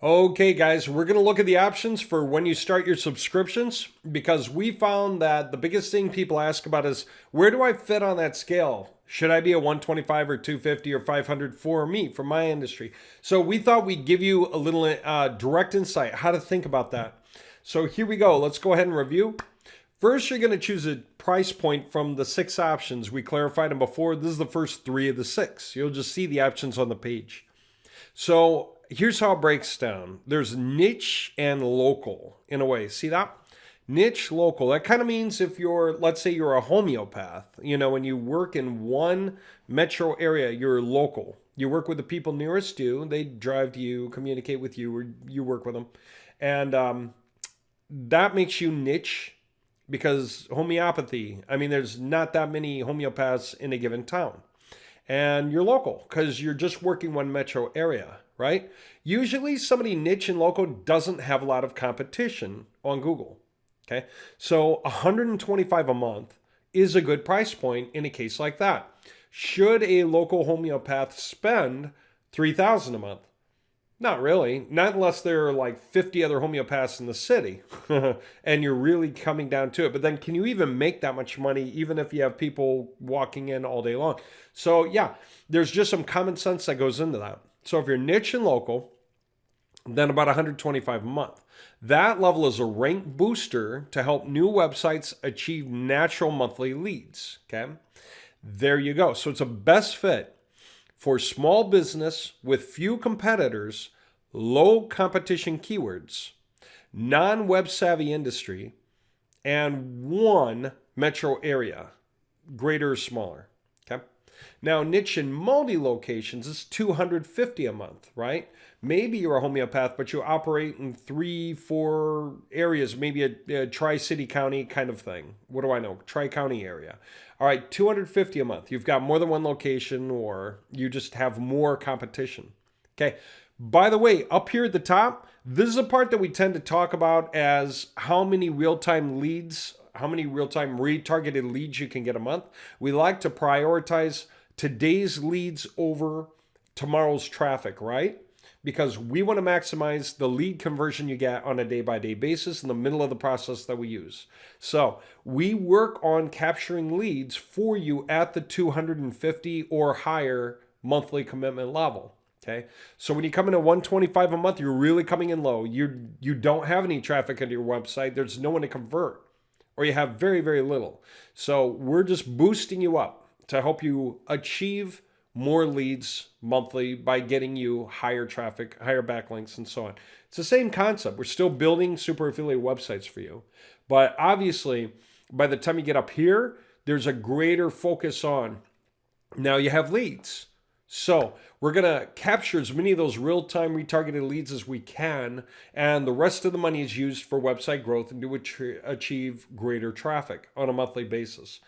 Okay, guys, we're going to look at the options for when you start your subscriptions because we found that the biggest thing people ask about is where do I fit on that scale? Should I be a 125 or 250 or 500 for me, for my industry? So we thought we'd give you a little direct insight how to think about that. So here we go. Let's go ahead and review. First, you're going to choose a price point from the 6 options. We clarified them before. This is the first 3 of the 6. You'll just see the options on the page. So here's how it breaks down. There's niche and local in a way. See that? Niche, local. That kind of means if let's say you're a homeopath, when you work in one metro area, you're local. You work with the people nearest you. They drive to you, communicate with you, or you work with them. And that makes you niche because homeopathy, there's not that many homeopaths in a given town. And you're local because you're just working one metro area, right? Usually somebody niche and local doesn't have a lot of competition on Google, okay? So $125 a month is a good price point in a case like that. Should a local homeopath spend $3,000 a month? Not really, not unless there are like 50 other homeopaths in the city and you're really coming down to it. But then can you even make that much money even if you have people walking in all day long? So yeah, there's just some common sense that goes into that. So if you're niche and local, then about $125 a month. That level is a rank booster to help new websites achieve natural monthly leads, okay? There you go. So it's a best fit for small business with few competitors, low competition keywords, non-web savvy industry, and one metro area, greater or smaller. Okay. Now, niche and multi-locations is $250 a month, right? Maybe you're a homeopath, but you operate in 3-4 areas, maybe a tri-city county kind of thing. What do I know? Tri-county area. All right, $250 a month. You've got more than one location or you just have more competition. Okay. By the way, up here at the top, this is a part that we tend to talk about as how many real-time leads, how many real-time retargeted leads you can get a month. We like to prioritize today's leads over tomorrow's traffic, right? Because we want to maximize the lead conversion you get on a day-by-day basis in the middle of the process that we use. So we work on capturing leads for you at the 250 or higher monthly commitment level. Okay, so when you come in at 125 a month, you're really coming in low. You don't have any traffic into your website. There's no one to convert, or you have very, very little. So we're just boosting you up to help you achieve more leads monthly by getting you higher traffic, higher backlinks, and so on. It's the same concept. We're still building super affiliate websites for you. But obviously, by the time you get up here, there's a greater focus on, now you have leads. So we're going to capture as many of those real-time retargeted leads as we can, and the rest of the money is used for website growth and to achieve greater traffic on a monthly basis.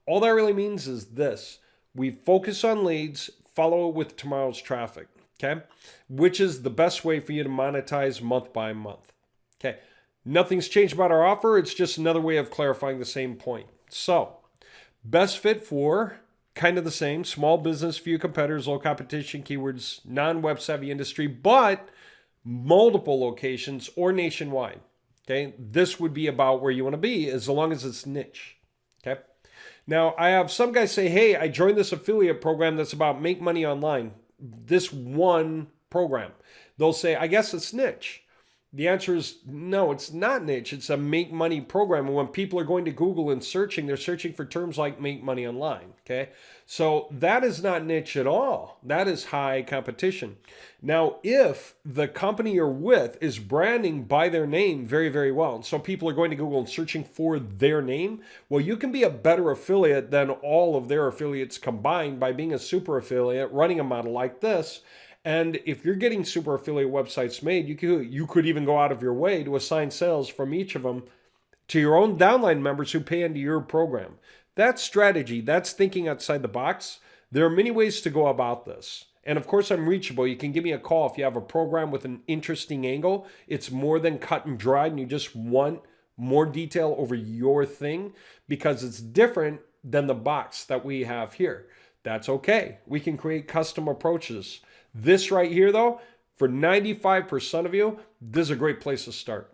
All that really means is this. We focus on leads, follow it with tomorrow's traffic, okay? Which is the best way for you to monetize month by month, okay? Nothing's changed about our offer. It's just another way of clarifying the same point. So, best fit for kind of the same, small business, few competitors, low competition keywords, non-web savvy industry, but multiple locations or nationwide, okay? This would be about where you want to be as long as it's niche, okay? Now, I have some guys say, hey, I joined this affiliate program that's about make money online. This one program. They'll say, I guess it's niche. The answer is no, it's not niche. It's a make money program. And when people are going to Google and searching, they're searching for terms like make money online. Okay. So that is not niche at all. That is high competition. Now, if the company you're with is branding by their name very, very well, and so people are going to Google and searching for their name, well, you can be a better affiliate than all of their affiliates combined by being a super affiliate, running a model like this. And if you're getting super affiliate websites made, you could even go out of your way to assign sales from each of them to your own downline members who pay into your program. That's strategy. That's thinking outside the box. There are many ways to go about this. And of course, I'm reachable. You can give me a call if you have a program with an interesting angle. It's more than cut and dried and you just want more detail over your thing because it's different than the box that we have here. That's okay. We can create custom approaches. This right here, though, For 95% of you, this is a great place to start.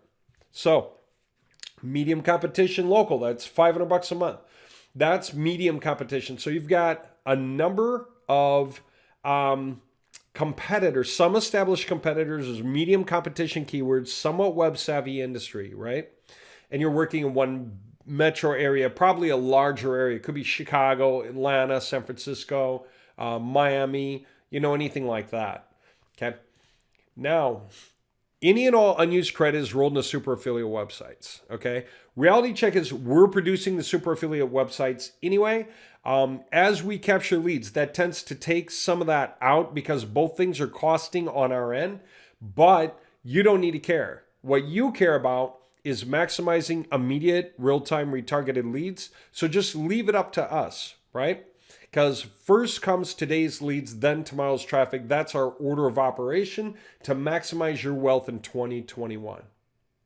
So, medium competition local, that's $500 a month. That's medium competition. So you've got a number of competitors, some established competitors as medium competition keywords, somewhat web savvy industry, right? And you're working in one metro area, probably a larger area. It could be Chicago, Atlanta, San Francisco, Miami, anything like that. Okay. Now, any and all unused credit is rolled into super affiliate websites. Okay. Reality check is we're producing the super affiliate websites anyway. As we capture leads, that tends to take some of that out because both things are costing on our end, but you don't need to care. What you care about is maximizing immediate real-time retargeted leads. So just leave it up to us, right? Because first comes today's leads, then tomorrow's traffic. That's our order of operation to maximize your wealth in 2021.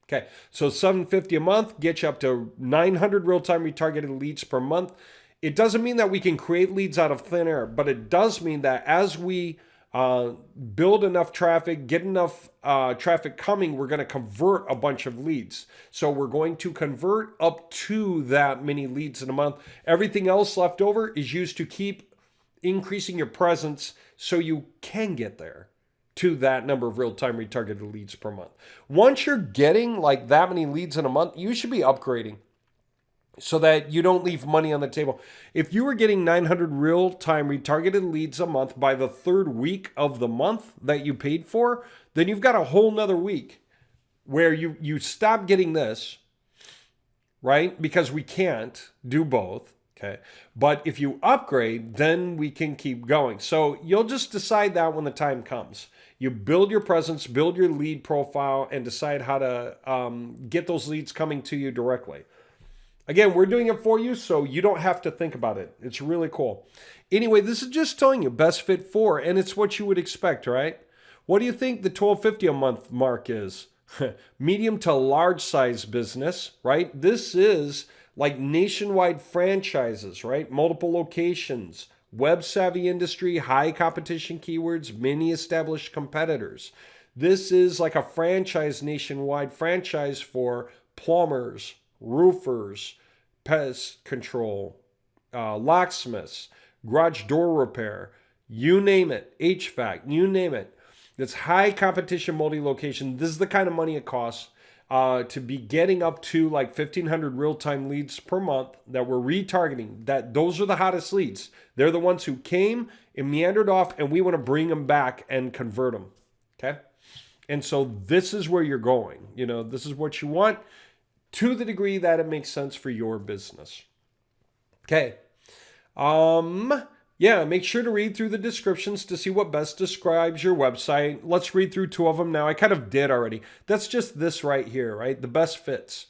Okay, so $750 a month gets you up to 900 real-time retargeted leads per month. It doesn't mean that we can create leads out of thin air, but it does mean that as we build enough traffic, get enough traffic coming, we're going to convert a bunch of leads. So we're going to convert up to that many leads in a month. Everything else left over is used to keep increasing your presence so you can get there to that number of real-time retargeted leads per month. Once you're getting like that many leads in a month, you should be upgrading so that you don't leave money on the table. If you were getting 900 real-time retargeted leads a month by the third week of the month that you paid for, then you've got a whole nother week where you stop getting this, right? Because we can't do both, okay? But if you upgrade, then we can keep going. So you'll just decide that when the time comes. You build your presence, build your lead profile, and decide how to get those leads coming to you directly. Again, we're doing it for you, so you don't have to think about it. It's really cool. Anyway, this is just telling you best fit for, and it's what you would expect, right? What do you think the $12.50 a month mark is? Medium to large size business, right? This is like nationwide franchises, right? Multiple locations, web savvy industry, high competition keywords, many established competitors. This is like a franchise, nationwide franchise for plumbers, roofers, pest control, locksmiths, garage door repair, you name it, HVAC, you name it. It's high competition multi-location. This is the kind of money it costs to be getting up to like 1,500 real-time leads per month that we're retargeting. Those are the hottest leads. They're the ones who came and meandered off, and we want to bring them back and convert them. Okay? And so this is where you're going. This is what you want, to the degree that it makes sense for your business. Okay. Make sure to read through the descriptions to see what best describes your website. Let's read through two of them now. I kind of did already. That's just this right here, right? The best fits.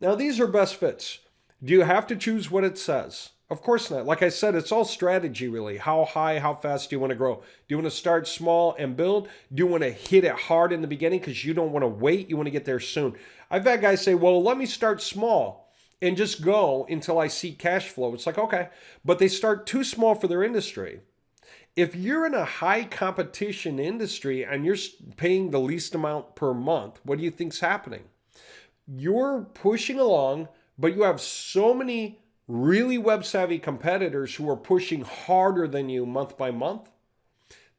Now, these are best fits. Do you have to choose what it says? Of course not. Like I said, it's all strategy, really. How high, how fast do you want to grow? Do you want to start small and build? Do you want to hit it hard in the beginning because you don't want to wait? You want to get there soon. I've had guys say, well, let me start small and just go until I see cash flow. It's like, okay, but they start too small for their industry. If you're in a high competition industry and you're paying the least amount per month, what do you think's happening? You're pushing along, but you have so many really web savvy competitors who are pushing harder than you month by month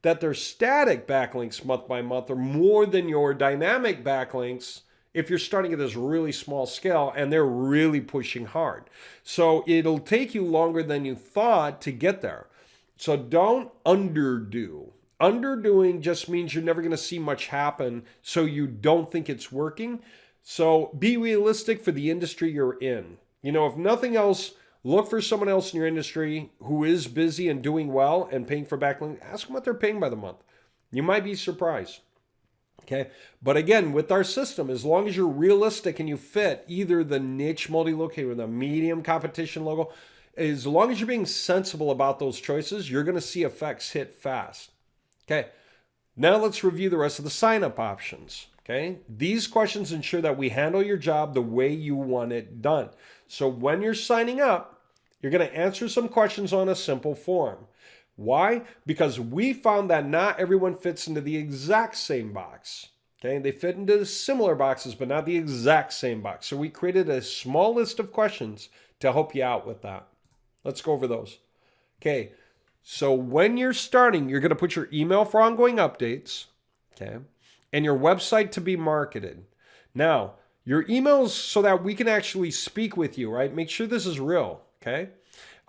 that their static backlinks month by month are more than your dynamic backlinks if you're starting at this really small scale and they're really pushing hard. So it'll take you longer than you thought to get there. So don't underdo. Underdoing just means you're never going to see much happen, so you don't think it's working. So be realistic for the industry you're in. If nothing else, look for someone else in your industry who is busy and doing well and paying for backlinks. Ask them what they're paying by the month. You might be surprised. Okay. But again, with our system, as long as you're realistic and you fit either the niche multi-locator or the medium competition logo, as long as you're being sensible about those choices, you're going to see effects hit fast. Okay. Now let's review the rest of the sign-up options. Okay. These questions ensure that we handle your job the way you want it done. So when you're signing up, you're going to answer some questions on a simple form. Why? Because we found that not everyone fits into the exact same box. Okay, they fit into similar boxes, but not the exact same box. So we created a small list of questions to help you out with that. Let's go over those. Okay, so when you're starting, you're going to put your email for ongoing updates, okay, and your website to be marketed. Now, your emails so that we can actually speak with you, right? Make sure this is real, okay?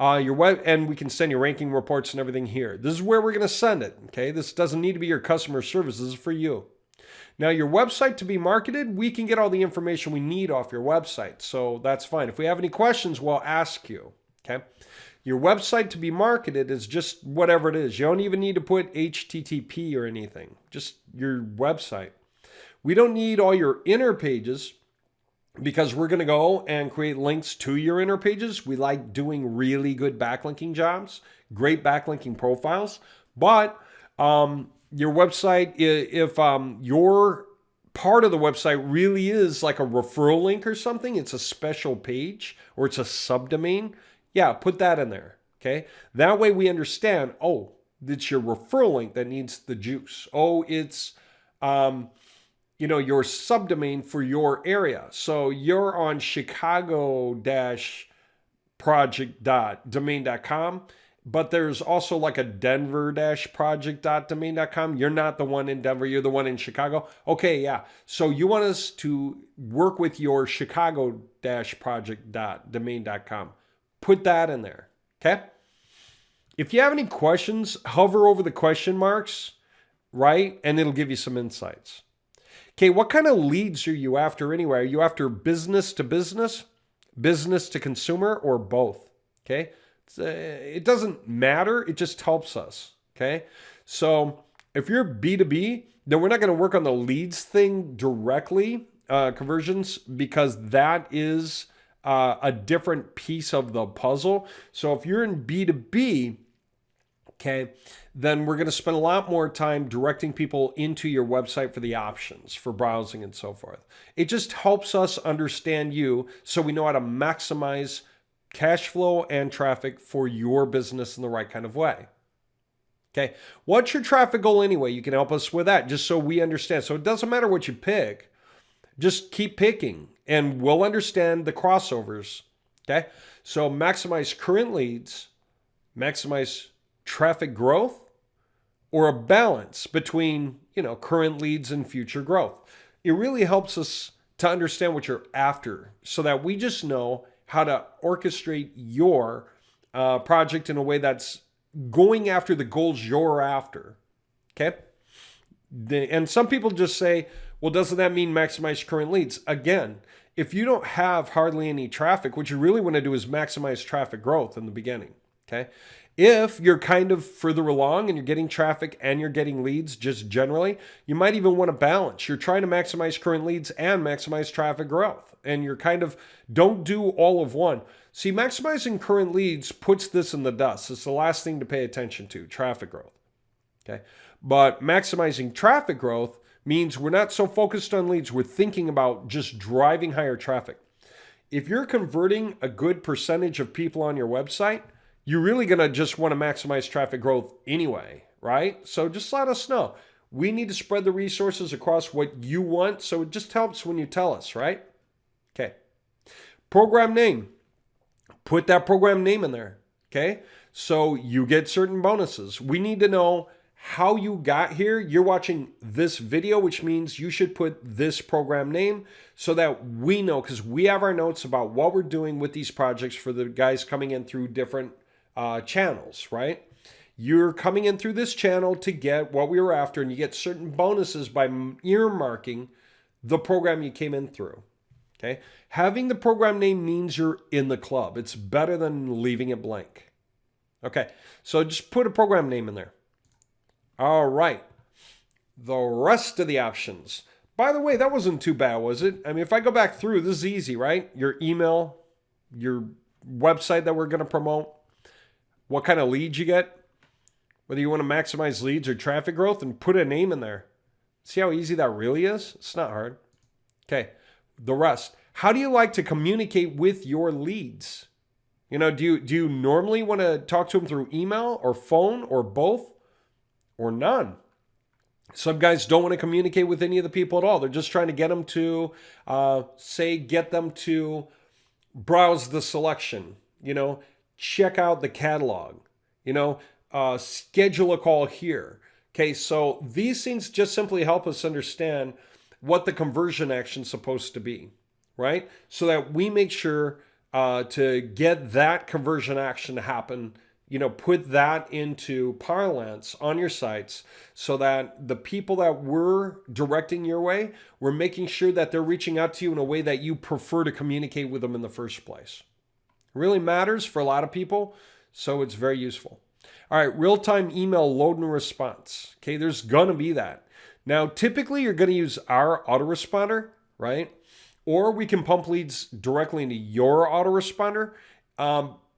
Your web, and we can send you ranking reports and everything here. This is where we're going to send it, okay? This doesn't need to be your customer service. This is for you. Now, your website to be marketed, we can get all the information we need off your website, so that's fine. If we have any questions, we'll ask you, okay? Your website to be marketed is just whatever it is. You don't even need to put HTTP or anything, just your website. We don't need all your inner pages because we're going to go and create links to your inner pages. We like doing really good backlinking jobs, great backlinking profiles, but your website, if your part of the website really is like a referral link or something, it's a special page or it's a subdomain, yeah, put that in there, okay? That way we understand, oh, it's your referral link that needs the juice. Oh, it's, your subdomain for your area. So you're on chicago-project.domain.com, but there's also like a denver-project.domain.com. You're not the one in Denver, you're the one in Chicago. Okay, yeah. So you want us to work with your chicago-project.domain.com. Put that in there, okay? If you have any questions, hover over the question marks, right? And it'll give you some insights. Okay, what kind of leads are you after anyway? Are you after business to business to consumer, or both? Okay, it doesn't matter. It just helps us. Okay, so if you're B2B, then we're not going to work on the leads thing directly, conversions, because that is a different piece of the puzzle. So if you're in B2B, okay, then we're going to spend a lot more time directing people into your website for the options, for browsing and so forth. It just helps us understand you so we know how to maximize cash flow and traffic for your business in the right kind of way. Okay, what's your traffic goal anyway? You can help us with that just so we understand. So it doesn't matter what you pick, just keep picking and we'll understand the crossovers. Okay, so maximize current leads, maximize traffic growth, or a balance between, current leads and future growth. It really helps us to understand what you're after so that we just know how to orchestrate your project in a way that's going after the goals you're after. Okay? And some people just say, well, doesn't that mean maximize current leads? Again, if you don't have hardly any traffic, what you really want to do is maximize traffic growth in the beginning. Okay? If you're kind of further along and you're getting traffic and you're getting leads just generally, you might even want to balance. You're trying to maximize current leads and maximize traffic growth. And you're don't do all of one. See, maximizing current leads puts this in the dust. It's the last thing to pay attention to, traffic growth. Okay? But maximizing traffic growth means we're not so focused on leads. We're thinking about just driving higher traffic. If you're converting a good percentage of people on your website, you're really going to just want to maximize traffic growth anyway, right? So just let us know. We need to spread the resources across what you want, so it just helps when you tell us, right? Okay. Program name. Put that program name in there, okay? So you get certain bonuses. We need to know how you got here. You're watching this video, which means you should put this program name so that we know, because we have our notes about what we're doing with these projects for the guys coming in through different channels, right? You're coming in through this channel to get what we were after, and you get certain bonuses by earmarking the program you came in through. Okay? Having the program name means you're in the club. It's better than leaving it blank. Okay, so just put a program name in there. All right. The rest of the options. By the way, that wasn't too bad, was it? I mean, if I go back through, this is easy, right? Your email, your website that we're going to promote, what kind of leads you get, whether you want to maximize leads or traffic growth, and put a name in there. See how easy that really is? It's not hard. Okay, the rest. How do you like to communicate with your leads? Do you normally want to talk to them through email or phone or both or none? Some guys don't want to communicate with any of the people at all. They're just trying to get them to, get them to browse the selection, check out the catalog, schedule a call here. Okay, so these things just simply help us understand what the conversion action is supposed to be, right? So that we make sure to get that conversion action to happen, put that into parlance on your sites so that the people that we're directing your way, we're making sure that they're reaching out to you in a way that you prefer to communicate with them in the first place. It really matters for a lot of people, so it's very useful. All right, real-time email load and response. Okay, there's gonna be that. Now, typically you're gonna use our autoresponder, right? Or we can pump leads directly into your autoresponder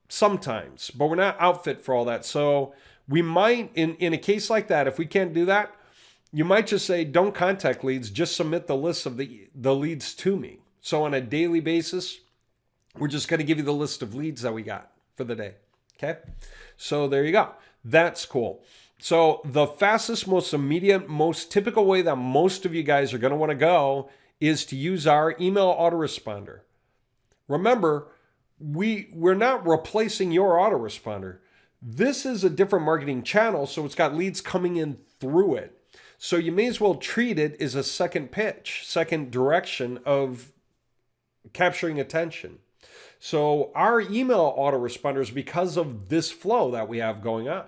sometimes, but we're not outfit for all that. So we might, in a case like that, if we can't do that, you might just say, don't contact leads, just submit the list of the leads to me. So on a daily basis, we're just going to give you the list of leads that we got for the day. Okay. So there you go. That's cool. So the fastest, most immediate, most typical way that most of you guys are going to want to go is to use our email autoresponder. Remember, we're not replacing your autoresponder. This is a different marketing channel, so it's got leads coming in through it. So you may as well treat it as a second pitch, second direction of capturing attention. So our email autoresponder is because of this flow that we have going on.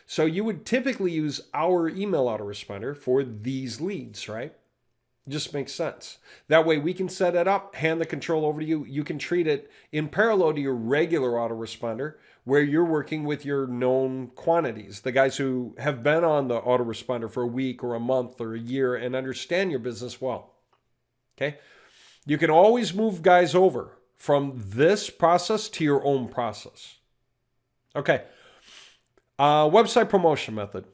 So you would typically use our email autoresponder for these leads, right? Just makes sense. That way we can set it up, hand the control over to you. You can treat it in parallel to your regular autoresponder where you're working with your known quantities, the guys who have been on the autoresponder for a week or a month or a year and understand your business well. Okay? You can always move guys over from this process to your own process. Okay. Website promotion method.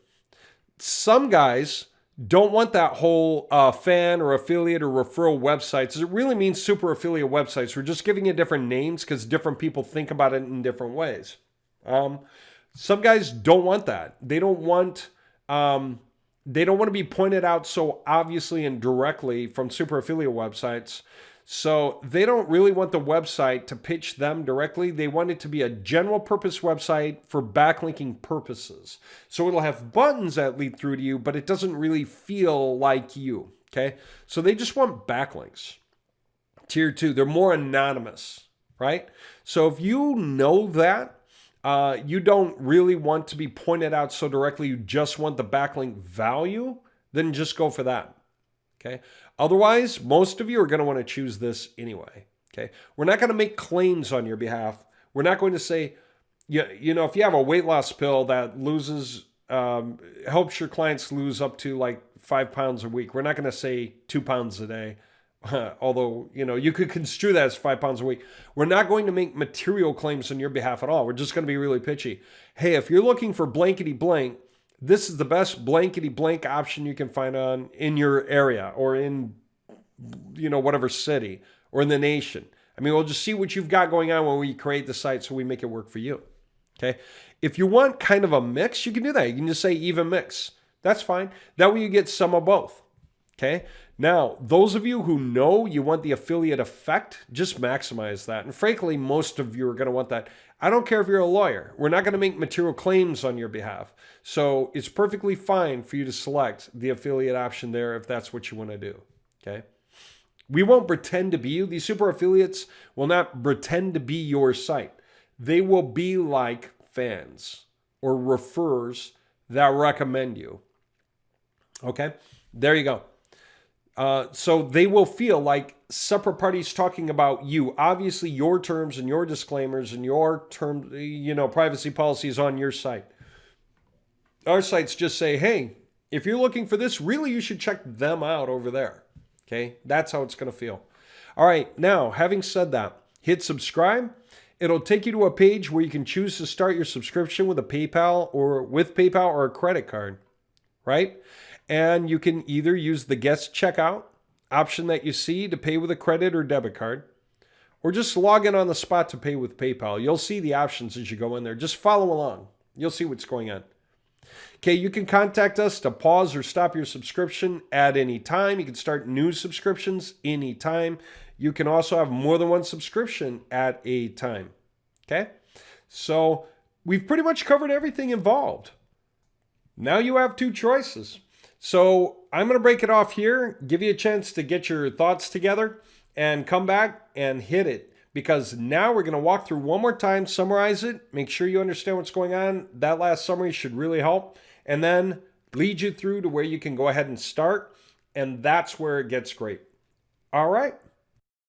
Some guys don't want that whole fan or affiliate or referral websites. It really means super affiliate websites. We're just giving you different names because different people think about it in different ways. Some guys don't want that. They don't want to be pointed out so obviously and directly from super affiliate websites. So they don't really want the website to pitch them directly. They want it to be a general purpose website for backlinking purposes. So it'll have buttons that lead through to you, but it doesn't really feel like you, okay? So they just want backlinks. Tier 2, they're more anonymous, right? So if you know that, you don't really want to be pointed out so directly, you just want the backlink value, then just go for that, okay? Otherwise, most of you are going to want to choose this anyway. Okay, we're not going to make claims on your behalf. We're not going to say, if you have a weight loss pill that helps your clients lose up to like 5 pounds a week, we're not going to say 2 pounds a day. Although, you could construe that as 5 pounds a week. We're not going to make material claims on your behalf at all. We're just going to be really pitchy. Hey, if you're looking for blankety blank, this is the best blankety blank option you can find in your area or in, whatever city or in the nation. I mean, we'll just see what you've got going on when we create the site so we make it work for you. Okay. If you want kind of a mix, you can do that. You can just say even mix. That's fine. That way you get some of both. Okay. Now, those of you who know you want the affiliate effect, just maximize that. And frankly, most of you are going to want that. I don't care if you're a lawyer. We're not going to make material claims on your behalf. So it's perfectly fine for you to select the affiliate option there if that's what you want to do. Okay. We won't pretend to be you. These super affiliates will not pretend to be your site. They will be like fans or referrers that recommend you. Okay. There you go. So they will feel like separate parties talking about you. Obviously, your terms and your disclaimers and your privacy policies on your site. Our sites just say, hey, if you're looking for this, really you should check them out over there. Okay, that's how it's going to feel. All right, now, having said that, hit subscribe. It'll take you to a page where you can choose to start your subscription with PayPal or a credit card, right? And you can either use the guest checkout option that you see to pay with a credit or debit card, or just log in on the spot to pay with PayPal. You'll see the options as you go in there. Just follow along. You'll see what's going on. Okay, you can contact us to pause or stop your subscription at any time. You can start new subscriptions anytime. You can also have more than one subscription at a time. Okay, so we've pretty much covered everything involved. Now you have two choices. So I'm going to break it off here, give you a chance to get your thoughts together, and come back and hit it. Because now we're going to walk through one more time, summarize it, make sure you understand what's going on. That last summary should really help. And then lead you through to where you can go ahead and start. And that's where it gets great. All right.